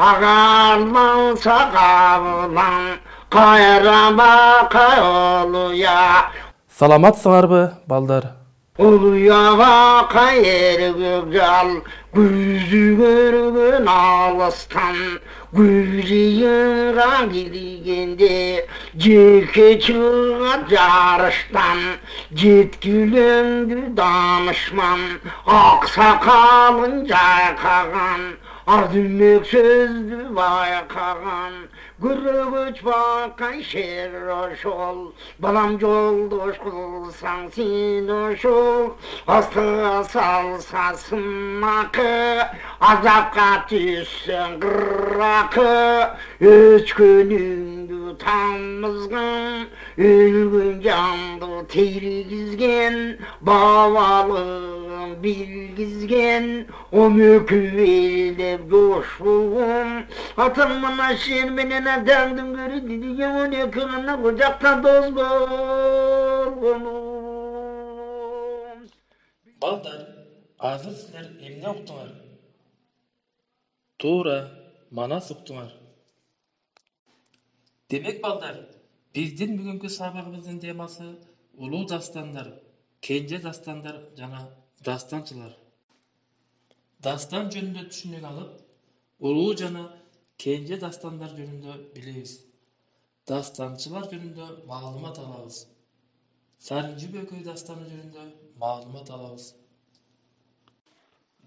Ağarlansa qavlan, qayrama qayoluya. Саламатсыңарбы, балдар? Uluyağa kayır güzel, gözü görgün alıstan, gözü yıran gidigende, ceke çığa yarıştan, cetkülendi danışman, aksakalın caykagan, adümlük sözdü baykagan, Gürüç bakan şer oşol, balam yoldoş kılsan sen oşol, astığa salsasın makı, azapka düşsün gırrakı, üç günündü tamızgın, ölgün candı tergizgen, bavalığın bilgizgen, o mülkü eldep coşluğum, atılmana şermenen döndüm görü didiğim on yakınına kucakta doz bolgunum. Балдар, азыр силер эмне уктуңар? Туура, Манас уктуңар. Демек балдар, биздин бүгүнкү сабагыбыздын темасы улуу дастандар, кенже дастандар жана дастанчылар. Дастан жөнүндө түшүнүк алып, улуу жана кенже дастандар жөнүндө билебиз. Дастанчылар жөнүндө маалымат алабыз. Сарынжы бөкөй дастаны жөнүндө маалымат алабыз.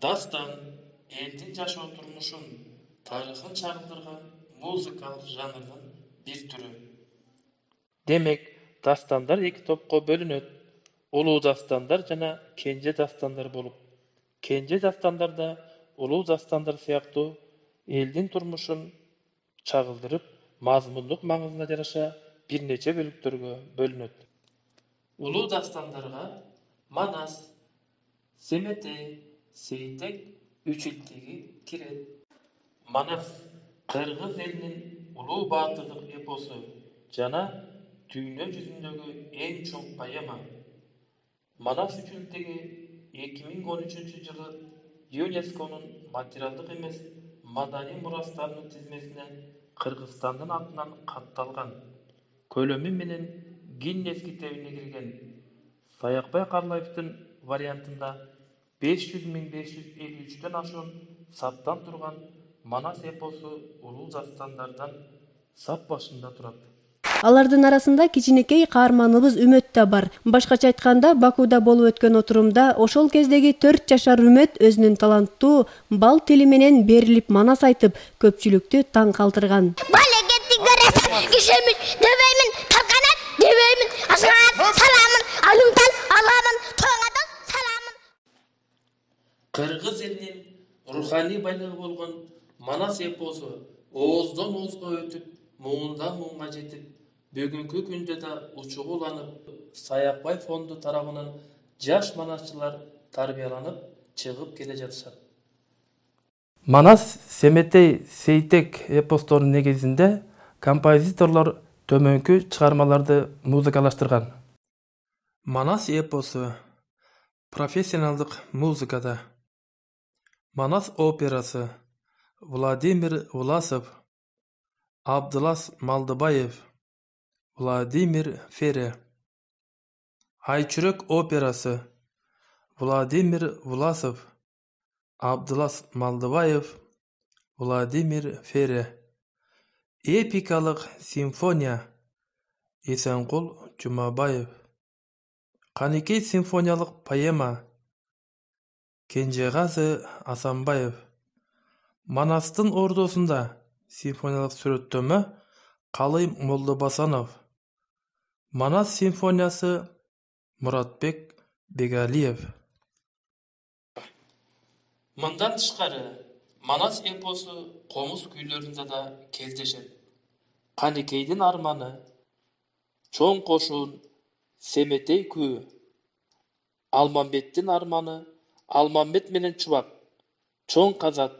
Дастан элдин жашоо турмушун, тарыхын чагылдырган музыкалык жанрдын бир түрү. Демек, дастандар эки топко бөлүнөт. Улуу дастандар жана кенже дастандар болуп, кенже дастандарда улуу дастандар сыяктуу элдин турмушун чагылдырып, мазмундук маңызына жараша бир нече бөлүктөргө бөлүнөт. Улуу дастандарга Манас, Семетей, Сейтек үчилтеги кирет. Манас кыргыз элинин улуу баатырдык эпосу жана дүйнө жүзүндөгү эң чоң поэма. Манас үчилтеги 2013-жылы ЮНЕСКОнун материалдык эмес маданий мурастарынын тизмесине Кыргызстандын атынан катталган. Көлөмү менен Гиннес китебине кирген. Саякбай Карлаевдин вариантында 500.553-төн ашуун саптан турган Манас эпосу улуу дастандардан сап башында турат. Алардын арасында кичинекей каарманыбыз Үмөт да бар. Башкача айтканда, Бакуда болуп өткөн отурумда ошол кездеги 4 жашар Үмөт өзүнүн таланттуу бал тили менен берилип Манас айтып, көпчүлүктү таң калтырган. Балегетти көрөсүн, кишемин, дебеймин, талканат, дебеймин, асаат, саламын, алымтал, аламын, тоңадын, саламын. Кыргыз элинин руханий байлыгы болгон Манас эпосу ооздон оозго өтүп, муундан муунга жетип, бүгүнкү күндө да учугуланып, Саякбай фонду тарабынан жаш манасчылар тарбияланып чыгып келе жатышат. Манас, Семетей, Сейтек эпосторунун негизинде композиторлор төмөнкү чыгармаларды музыкалаштырган. Манас эпосу профессионалдык музыкада. Манас операсы Владимир Власов, Абдылас Малдыбаев, Владимир Фере. Айчүрөк операсы Владимир Власов, Абдылас Малдыбаев, Владимир Фере. Эпикалык симфония Эсенкул Жумабаев. Каникей симфониялык поэма Кенжегазы Асанбаев. Манастын ордосунда симфониялык сүрөттөмө Калый Молдобасанов. Манас симфониясы Муратбек Бегалиев. Мындан тышкары Манас эпосу комуз күйлөрүндө да кездешет. Каникейдин арманы, Чоң кошуун, Семетей күйү. Алмамбеттин арманы, Алмамбет менен Чубак, Чоң казат,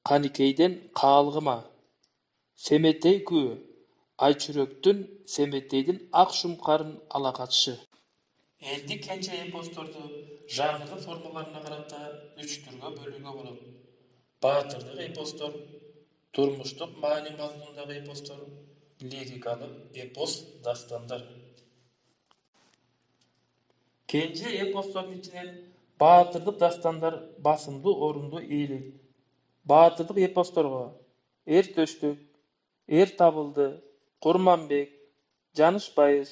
Каникейден каалгыма. Семетей күйү, Айчүрөктүн Семетейдин ак шумкарын ала катышы. Элди кенже эпосторду жанры формаларына карата 3 түргө бөлүүгө болот. Баатырдык эпостор, Turmuşluk mani mazmundagı epostor, lirikalı epos dastanlar. Kenji epostorun içinden baatırlık dastanlar basımlı orundu iyili. Baatırlık epostorga Er Töştük, Er Tabıldı, Kurmanbek, Canış Bayış,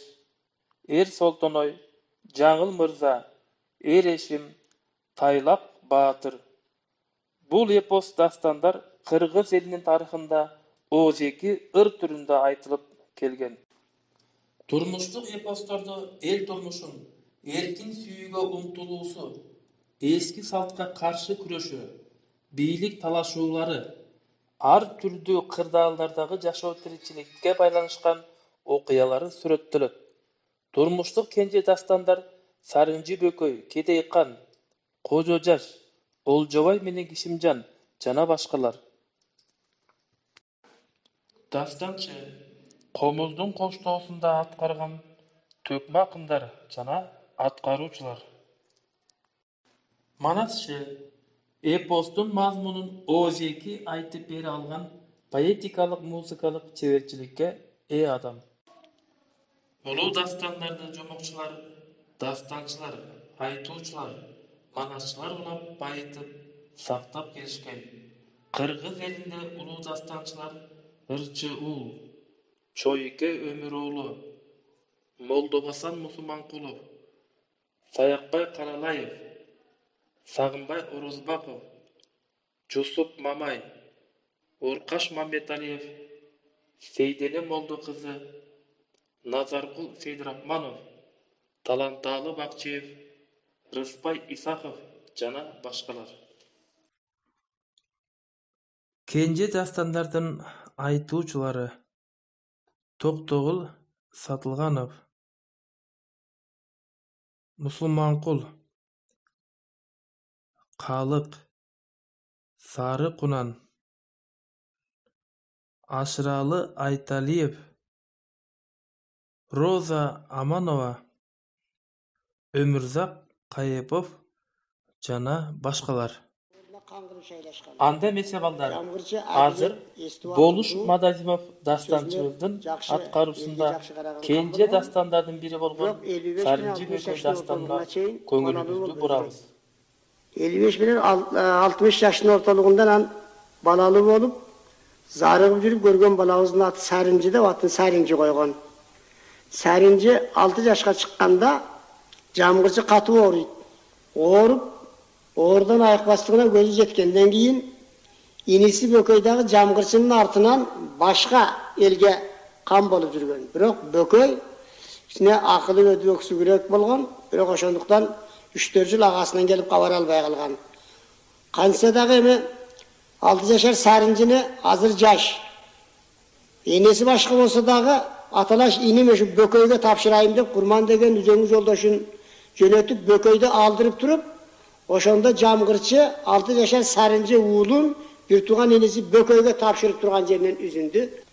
Er Soltonoy, Жаңыл Mırza, Er Eşim, Taylap Baatır. Bul epos dastanlar Kırgız elinin tarixinde ozeki ır türünde aytılıp kelgen. Turmuşluk epostorda el turmuşun erkin sүйүүгө умтулуусу, eski saltка karşı күрөшү, бийлик талашуулары, ар түрдүү кырдаалдардагы жашоо тиричиликке байланышкан окуялары сүрөттөлөт. Turmuşluk kenje dastanдар Sarıncı Bököy, Kedey Kan, Kojo Jaş, Oljobay менен Кишимжан жана башкалар. Dastanчы Комуздун коштоосунда аткарган төкмө акындар жана аткаруучулар. Манасчы эпостун мазмунун озеки айтып бере алган поэтикалык музыкалык чеберчиликке ээ адам. Улуу dastanlarda жомокчулар, dastanчылар, айтуучулар, манасчылар улап байытып, сактап келишкен. Кыргыз элинде улуу dastanчылар Ырчы Ул, Чойке Өмүрөөлү, Молдобасан Мусуманкулов, Саякбай Каралаев, Сагынбай Орозбаков, Жусуп Мамай, Оркаш Мамбеталиев, Сейдене Молдо кызы, Назаркул Сейдирахманов, Таланталы Бакчиев, Рыспай Исахов жана башкалар. Kenje dastandардын айтуучулары Токтогул Сатылганов, Мусулманкул, Калык, Сары Кунан, Ашыралы Айталиев, Роза Аманова, Өмүрзак Кайепов жана башкалар. Анда эмесе балдар, азыр Болуш Мадазимов dastanчыбыздын аткаруусунда kenje dastandардын бири болгон Sarıncı Bököy dastanына көңүлүбүздү бурабыз. 55 bilen 60 yaşın ortalığından balalı olup zarıgıp жүрүp көргөн балабыздын аты Sarıncı деп атын Sarıncı койгон. Sarıncı 6 yaşka чыкканда жамгырчы катуу ооруйт. Oradan ayakbastığına gözü jetkenden keyin inisi Bököydagi jamgırçının artынан başka elge kan bolup жүргөн. Bирок Bököy içine akılı ödü öksü kürek bolgon. Bирок ошондуктан 3-4 yıl ağasından gelip kabara albay kalgan. Kansadagı emi 6 yaşar Sarıncı'nı hazır jaş. Enesi başka bolsa dagı atalaş inim şu Bököyge tapşırayım dep Kurman degen üzöngü joldoşun jönötüp Bököyde aldırıp turup oşonda jamgırçı 6 yaşar Sarıncı uulun bir tuğan enesi Bököyge tapşırıp turgan jerinden üzündü.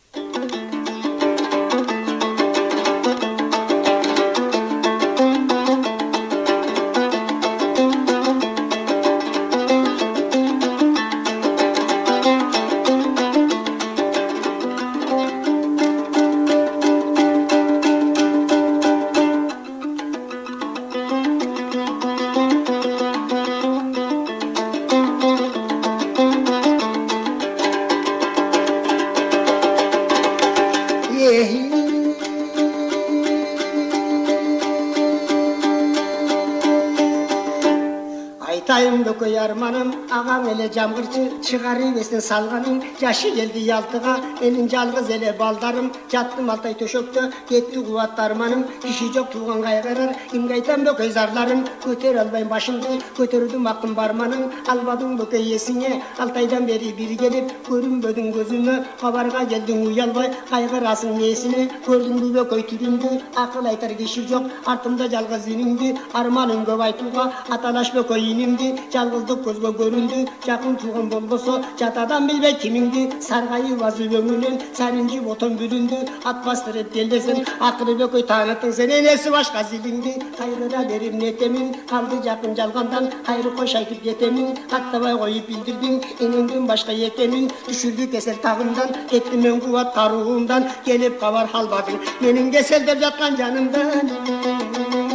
Aytayım Bököy armanım, ağam ele jamgırçı, çıgarı besine salganım, yaşı geldi yaltığa, elin жалгыз ele baldarım, jattım altay töşöktö, ketти kuvat armanım, kişi жоқ tuğan kaygarar, kimge aytam Bököy zarlarım, köter albayım başımdı, kötürdüm aklım barmanım, almadım Bököy esine, altaydan beri bir gelip, görünbödün gözüme, kabarga geldin uyalbay, kaygırasın nesine, gördün bu Bököy türündü, akıl aytar kişi жоқ, артымда жалгыз инimdi, armanım köp aytuğa, atalaş Bököy inim kimingdi, жалгыздык көзгө көрүндү, жакын тууган болбосо, жатадан билбей кимиңди, саргайып азы өңүнөн, сарынжып отон бүлүндү, ат бастырып келдесин, акыры бөкөй таанытың сен энеси башка зилиңди, кайрыра берип нетемин, калды жакын жалгандан, кайры кош айтып кетемин, каттабай коюп билдирдиң, энеңден башка экенин, түшүрдү кесел тагымдан, кетти мен кубат каруумдан, келип кабар албадың, менин кеселдеп жаткан жанымдан.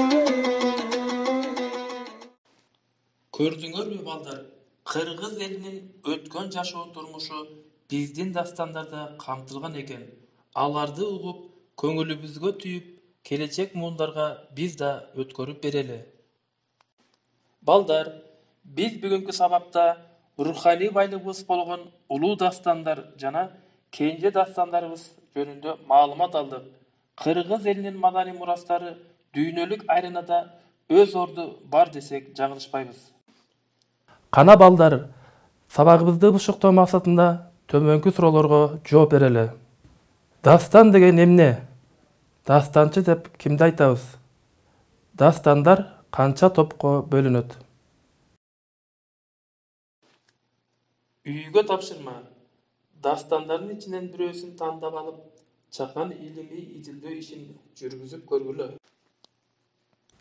Көрдүңөрбү балдар, кыргыз элинин өткөн жашоо турмушу биздин дастандарда камтылган экен. Аларды угуп, көңүлүбүзгө түйүп, келечек муундарга биз да өткөрүп берели. Балдар, биз бүгүнкү сабакта руханий байлыгыбыз болгон улуу дастандар жана кенже дастандарыбыз жөнүндө маалымат алдык. Кыргыз элинин маданий мурастары дүйнөлүк айренада өз орду бар десек жаңылышпайбыз. Кана балдар, сабагыбызды бушуктоо максатында төмөнкү суроолорго жооп берели. Дастан деген эмне? Дастанчы деп кимди айтабыз? Дастандар канча топко бөлүнөт? Үйгө тапшырма. Дастандардын ичинен бирөөсүн тандап алып, чакан илимий изилдөө ишин жүргүзүп көргүлө.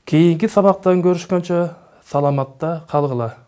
Кийинки сабактан көрүшкөнчө саламатта калгыла.